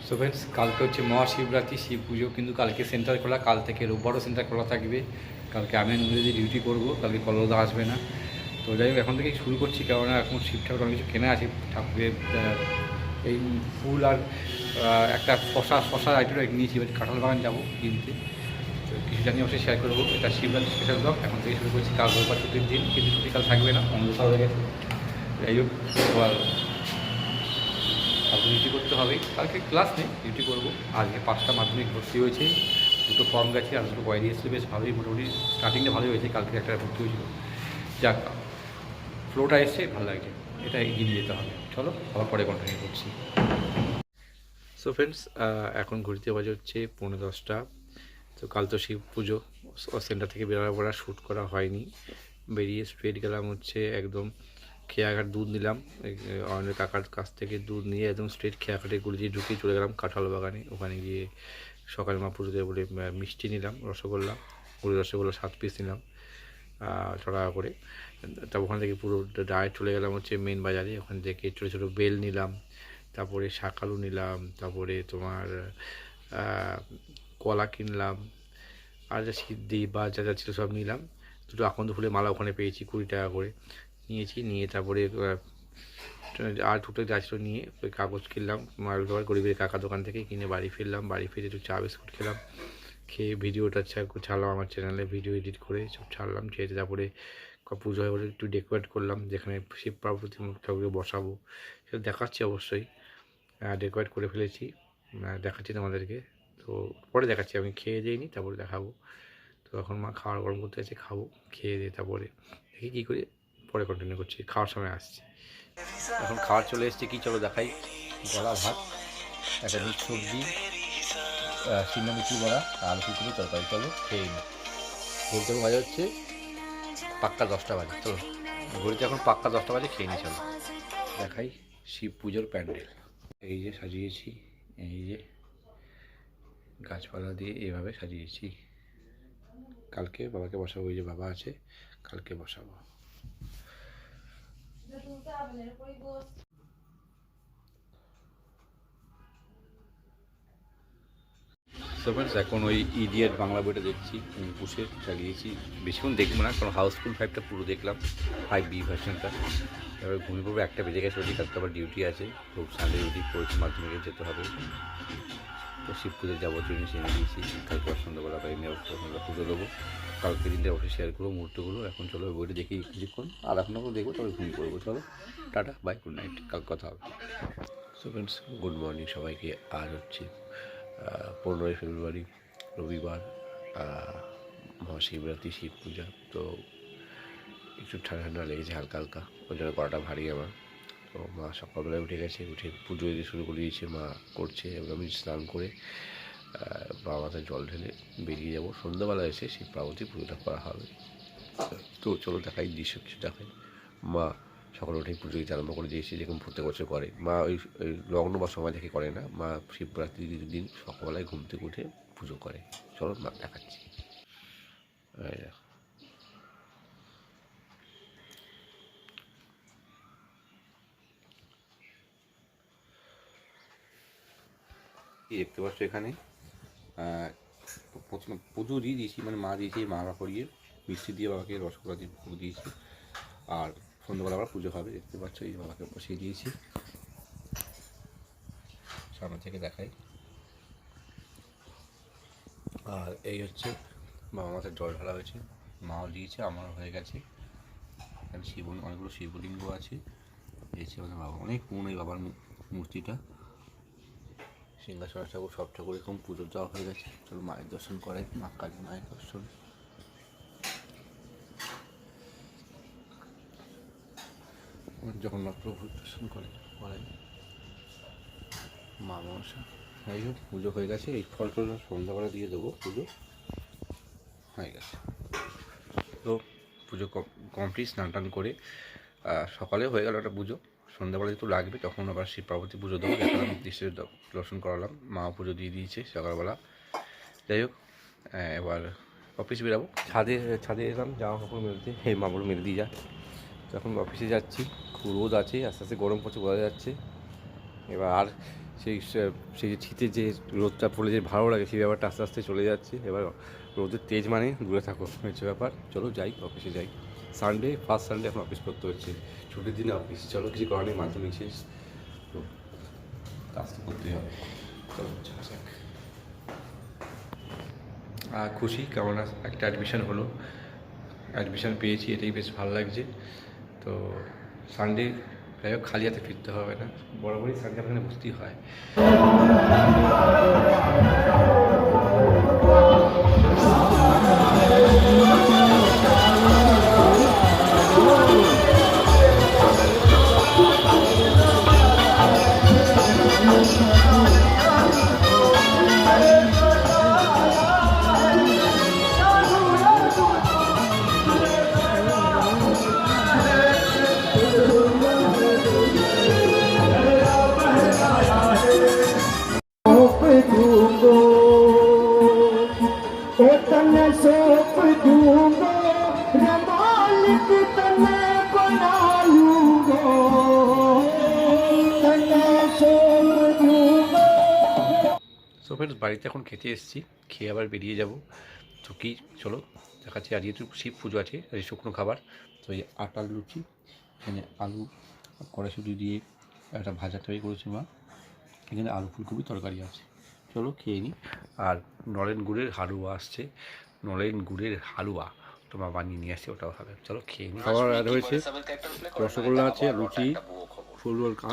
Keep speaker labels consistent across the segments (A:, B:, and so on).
A: So friends, কালকে হচ্ছে মহাশিবরাত্রি, শিব পুজো, কিন্তু কালকে সেন্টার খোলা, কাল থেকে রোববারও সেন্টার খোলা থাকবে। কালকে আমি ইংরেজি ডিউটি করবো, কালকে কলদা আসবে না। তো যাই হোক, এখন থেকেই শুরু করছি, কেননা এখন শিব ঠাকুর অনেক কিছু কেনা আছে ঠাকুরের। এই ফুল আর একটা শশা আইটেম নিয়েছি, এবার কাঁঠাল বাগান যাবো কিনতে। তো কিছু জানি অবশ্যই শেয়ার করবো। এটা শিবরাত্রি স্পেশাল ব্লগ এখন থেকে শুরু করছি। কাল রোববার ছুটির দিন, কিন্তু ছুটি কাল থাকবে না, অন্ধকার হয়ে গেছে। যাই হোক, কালকে ডিউটি করতে হবে। কালকে ক্লাস নেই, ডিউটি করবো। আজকে 5টা মাধ্যমিক ভর্তি হয়েছে, 2টো ফর্ম গেছে আর 2টো কোয়ারি এসেছে। বেশ ভালোই, মোটামুটি স্টার্টিংটা ভালোই হয়েছে। কালকে একটা ভর্তি হয়েছিল, যাক ফ্লোটা এসছে, ভালো লাগছে। এটা এগিয়ে নিয়ে যেতে হবে। চলো আবার পরে কন্টিনিউ করছি। সো ফ্রেন্ডস, এখন ঘুরতে বাজে হচ্ছে 9:30। তো কাল তো শিব পুজো, সেন্টার থেকে বেরোনোর পর শ্যুট করা হয়নি। বেরিয়ে স্ট্রেট গেলাম হচ্ছে একদম খেয়াঘাট। দুধ নিলাম অনেক কাকার কাছ থেকে, দুধ নিয়ে একদম স্ট্রেট খেয়াঘাটে গুলি দিয়ে ঢুকিয়ে চলে গেলাম কাঁঠাল বাগানে। ওখানে গিয়ে সকালে মা পুজো দেবে বলে মিষ্টি নিলাম, রসগোল্লা, গুড়ি রসগোল্লা 7 পিস নিলাম 6 টাকা করে। তারপর ওখান থেকে পুরো ডাইরেক্ট চলে গেলাম হচ্ছে মেন বাজারে। ওখান থেকে ছোটো ছোটো বেল নিলাম, তারপরে শাকালু নিলাম, তারপরে তোমার কলা কিনলাম, আর যা সিদ্ধি বা যা যা ছিল সব নিলাম। দুটো আকন্দ ফুলের মালা ওখানে পেয়েছি 20 টাকা করে নিয়েছি। নিয়ে তারপরে আর দুটো যা ছিল নিয়ে ওই কাগজ কিনলাম গরিবের কাকা দোকান থেকে, কিনে বাড়ি ফিরলাম। বাড়ি ফিরে একটু চা বিস্কুট খেলাম, খেয়ে ভিডিওটা ছাড়লাম আমার চ্যানেলে, ভিডিও এডিট করে সব ছাড়লাম। ছেড়ে তারপরে পুজো হয়ে বলে একটু ডেকোরেট করলাম, যেখানে শিব পার্বতী ঠাকুরকে বসাবো সেটা দেখাচ্ছি অবশ্যই। ডেকোরেট করে ফেলেছি, দেখাচ্ছি তোমাদেরকে। তো পরে দেখাচ্ছি, আমি খেয়ে দিইনি, তারপরে দেখাবো। তো এখন মা খাবার গরম করতে আছে, খাবো। খেয়ে দিয়ে তারপরে দেখি কী করে, পরে কন্টিনিউ করছি, খাওয়ার সময় আসছি। এখন খাওয়ার চলে এসছে, কি চলো দেখাই। গলা ভাত, একটা মিক্স সবজি, শিমলা মিষ্টি বড়া, আলু ফুলকপি তরকারি। চলো খেয়ে নিই। বলতে বাজে হচ্ছে পাক্কা 10টা বাজে। চলো ঘড়িতে এখন পাক্কা 10টা বাজে, খেয়ে নিই। চলো দেখাই শিব পুজোর প্যান্ডেল। এই যে সাজিয়েছি, এই যে গাছপালা দিয়ে এভাবে সাজিয়েছি। কালকে বাবাকে বসাবো, ওই যে বাবা আছে, কালকে বসাবো। তো ফ্রেন্ডস, এখন ওই ইডিয়েট বাংলা বইটা দেখছি, পুষে চালিয়েছি। বেশিক্ষণ দেখবো না, কারণ হাউসফুল 5টা পুরো দেখলাম, 5B ভার্সনটা। এবার ঘুমিয়ে পড়বো, 1টা বেজে গেছে। ওদিকে কালকে আবার ডিউটি আছে, খুব সানডে ডিউটি পড়েছি, মাধ্যমিকে যেতে হবে। তো শিব পুজোর যাবতীয় জিনিস এনে দিয়েছি। কালকে সন্ধ্যাবেলা বা এমনি সন্ধ্যা পুজো দেবো। কালকে দিনটা অবশ্যই শেয়ার করবো মুহূর্তগুলো। এখন চলো বইটা দেখি কিছুক্ষণ, আর এখন দেখবো, তবে ঘুমিয়ে পড়বো। চলো টাটা, বাই, গুড নাইট, কাল কথা হবে। সো ফ্রেন্ডস, গুড মর্নিং সবাইকে। আজ হচ্ছে 15ই ফেব্রুয়ারি, রবিবার, মহাশিবরাত্রি, শিব পূজা। তো একটু ঠান্ডা ঠান্ডা লেগেছে হালকা হালকা, ওই জন্য করাটা ভারী আমার। তো মা সকালবেলায় উঠে গেছে, উঠে পুজো দিতে শুরু করে দিয়েছে, মা করছে। এবং আমি স্নান করে বাবা মাথায় জল ঢেলে বেরিয়ে যাবো। সন্ধ্যাবেলা এসে শিব পার্বতী পুজোটা করা হবে। তো চলো দেখাই, দৃশ্য কিছু দেখাই। মা সকালে উঠেই পুজো দিতে আরম্ভ করে দিয়েছে, যেরকম প্রত্যেক বছর করে। মা ওই লগ্ন বা সময় দেখে করে না, মা শিবরাত্রির দিন সকালবেলায় ঘুম থেকে উঠে পুজো করে। চলো মা দেখাচ্ছি। কি দেখতে পাচ্ছ এখানে, প্রথমে পুজো দিয়ে দিয়েছি, মানে মা দিয়েছি, মালা করিয়ে মিষ্টি দিয়ে বাবাকে রসগোল্লা দিয়ে পুজো দিয়েছি। আর সন্ধ্যাবেলা আবার পুজো হবে, দেখতে পাচ্ছ। এই বাবাকে বসিয়ে দিয়েছি, সামনে থেকে দেখাই। আর এই হচ্ছে বাবা মাথায় জল ঢালা হয়েছে, মাও দিয়েছে, আমারও হয়ে গেছে। এখানে অনেকগুলো শিবলিঙ্গ আছে। এই হচ্ছে আমাদের বাবা, অনেক পুরনো এই বাবার মূর্তিটা। সিংহাসন ঠাকুর, সব ঠাকুর এরকম পুজো দেওয়া হয়ে গেছে। চলো মায়ের দর্শন করে, মা কালী মায়ের দর্শন। জগন্নাথ প্রভুর দর্শন করেন মা মনসা। যাই হোক, পুজো হয়ে গেছে। এই ফল টল সন্ধ্যাবেলা দিয়ে দেবো, পুজো হয়ে গেছে। তো পুজো কমপ্লিট, স্নান টান করে সকালে হয়ে গেল একটা পুজো। সন্ধ্যাবেলা একটু লাগবে, তখন আবার শিব পার্বতী পুজো দেবো, দেখালাম, দৃশ্যের দর্শন করালাম। মা পুজো দিয়ে দিয়েছে সকালবেলা। যাই হোক, এবার অফিস বেরাবো। ছাদে এলাম জামা কাপড় মেলতে, এই মামুর মেলে দিয়ে যা। তো এখন অফিসে যাচ্ছি, খুব রোদ আছে, আস্তে আস্তে গরম পড়ছে, বোঝা যাচ্ছে। এবার আর
B: সেই যে শীতের যে রোদটা পড়লে যে ভালো লাগে সেই ব্যাপারটা আস্তে আস্তে চলে যাচ্ছে। এবার রোদের তেজ মানে দূরে থাকো হচ্ছে ব্যাপার। চলো যাই, অফিসে যাই। সানডে, ফার্স্ট সানডে এখন অফিস করতে হচ্ছে, ছুটির দিনে অফিস। চলো, কিছু করার নেই, মাধ্যমিক শেষ তো কাজ তো করতেই হবে। চলো যাওয়া যাক।
A: খুশি, কেমন একটা অ্যাডমিশন হলো, অ্যাডমিশন পেয়েছি, এটাই বেশ ভালো লাগছে। তো সানডে যাই হোক, খালি হাতে ফিরতে হবে না, বরাবরই সানডে আপনার ভর্তি হয়। সো ফ্রেন্ডস, বাড়িতে এখন খেতে এসেছি, খেয়ে আবার বেরিয়ে যাব। তো কি, চলো দেখাচ্ছি। আর যেহেতু শিব পুজো আছে, এই শুকনো খাবার, তো এই আটার লুচি, এখানে আলু কড়াইশুঁটি দিয়ে একটা ভাজা তৈরি করেছি মা, এখানে আলু ফুলকপি তরকারি আছে। চলো খেয়ে নিই। আর নলেন গুড়ের হালুয়া আসছে, নলেন গুড়ের হালুয়া তোমার বানিয়ে নিয়ে আসছে, ওটাও হবে। চলো খেয়ে নিই।
B: খাবার অ্যাড হয়েছে, রসগোল্লা আছে, লুচি,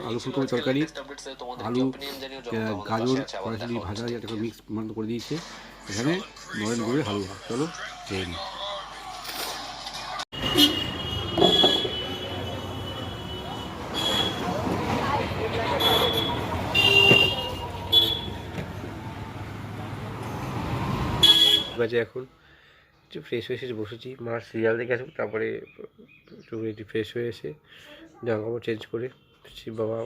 B: আলু ফুলকপি তরকারি, আলু গাজর কড়াইশুঁটি ভাজা একটা মিক্স করে দিয়েছে, এখানে নরেন গুড়ের হালুয়া। চলো খেয়ে নিই।
A: বাজে এখন একটু ফ্রেশ হয়ে এসে বসেছি, মা সিরিয়াল দেখে আসুক, তারপরে একটু ফ্রেশ হয়ে এসে জামা কাপড় চেঞ্জ করে শিব বাবা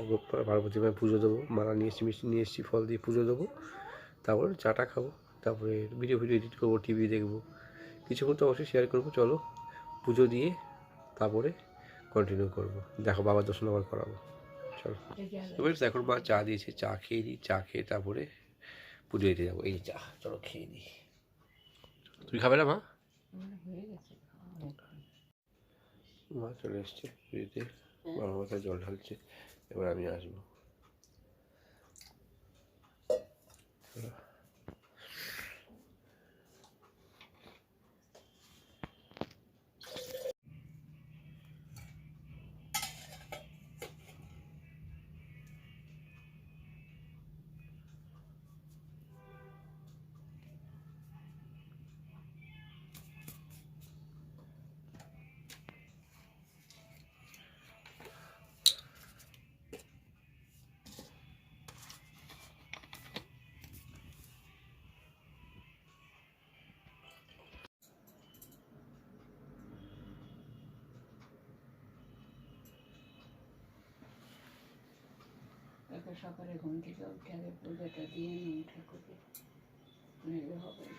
A: পার্বতী মায়ের পুজো দেবো, মালা নিয়ে এসেছি, মিষ্টি নিয়ে এসেছি, ফল দিয়ে পুজো দেবো, তারপরে চাটা খাবো, তারপরে ভিডিও এডিট করবো, টিভি দেখবো, কিছুক্ষণ তো অবশ্যই শেয়ার করবো। চলো পুজো দিয়ে তারপরে কন্টিনিউ করবো, দেখো বাবার দর্শন আবার করাবো। চলো এখন মা চা দিয়েছে, চা খেয়ে নিই, চা খেয়ে তারপরে পুজো দিতে যাবো। এই চা, চলো খেয়ে নিই। তুমি খাবে না মা? মা চলে এসছে পুজোতে, বাবার মাথায় জল ঢালছে, এবার আমি আসবো।
C: সকালে ঘুম থেকে উঠে আগে পুজোটা দিয়ে নিই ঠাকুরকে, নইলে হবে না।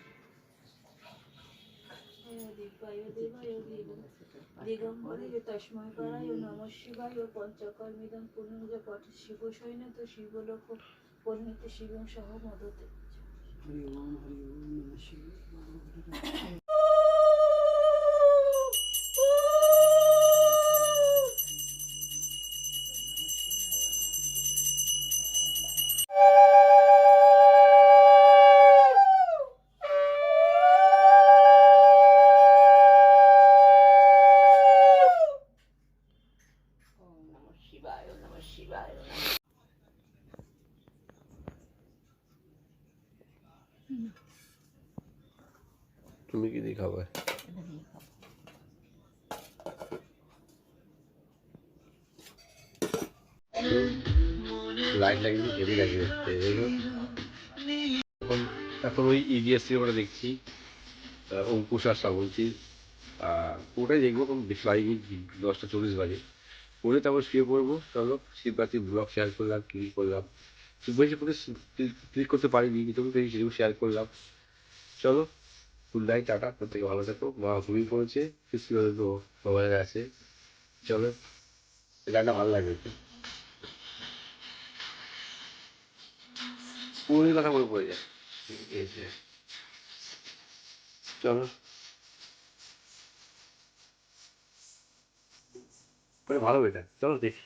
C: দিগম্বরে তস্মৈ করায় নমঃ শিবায় পঞ্চকর্মিদং পুনর্য পঠ শিব সৈন্য শিবলোক পরিণীত শিবং সহ মদতে। হরি ওম নমঃ শিবায়।
A: তুমি কি দিয়ে খাবে? লাইট লাগিয়ে হেভি লাগিয়ে দিচ্ছে। এখন এখন ওই ইডিএস সিনেমাটা দেখছি, অঙ্কুশ আর শ্রাবন্তী, ওটাই দেখবো। বেশি লাগেনি, 10টা 40 বাজে, পরে তারপর শুয়ে পড়বো। চলো শিবরাত্রির ব্লগ শেয়ার করলাম, কি করলাম, খুব বেশি করে ক্লিক করতে পারিনি, কিন্তু সেগুলো শেয়ার করলাম। চলো, গুড নাইট, টাটা, প্রত্যেকে ভালো থাকো। মা ঘুমিয়ে পড়েছে, ফিস্টি করে তো মোবাইলে আছে। চলো, গানটা ভালো লাগে।
B: পুরোনো কথা বলে পড়ে যায়।
A: এই যে চলো
B: ভালো এটা, চলো দেখি।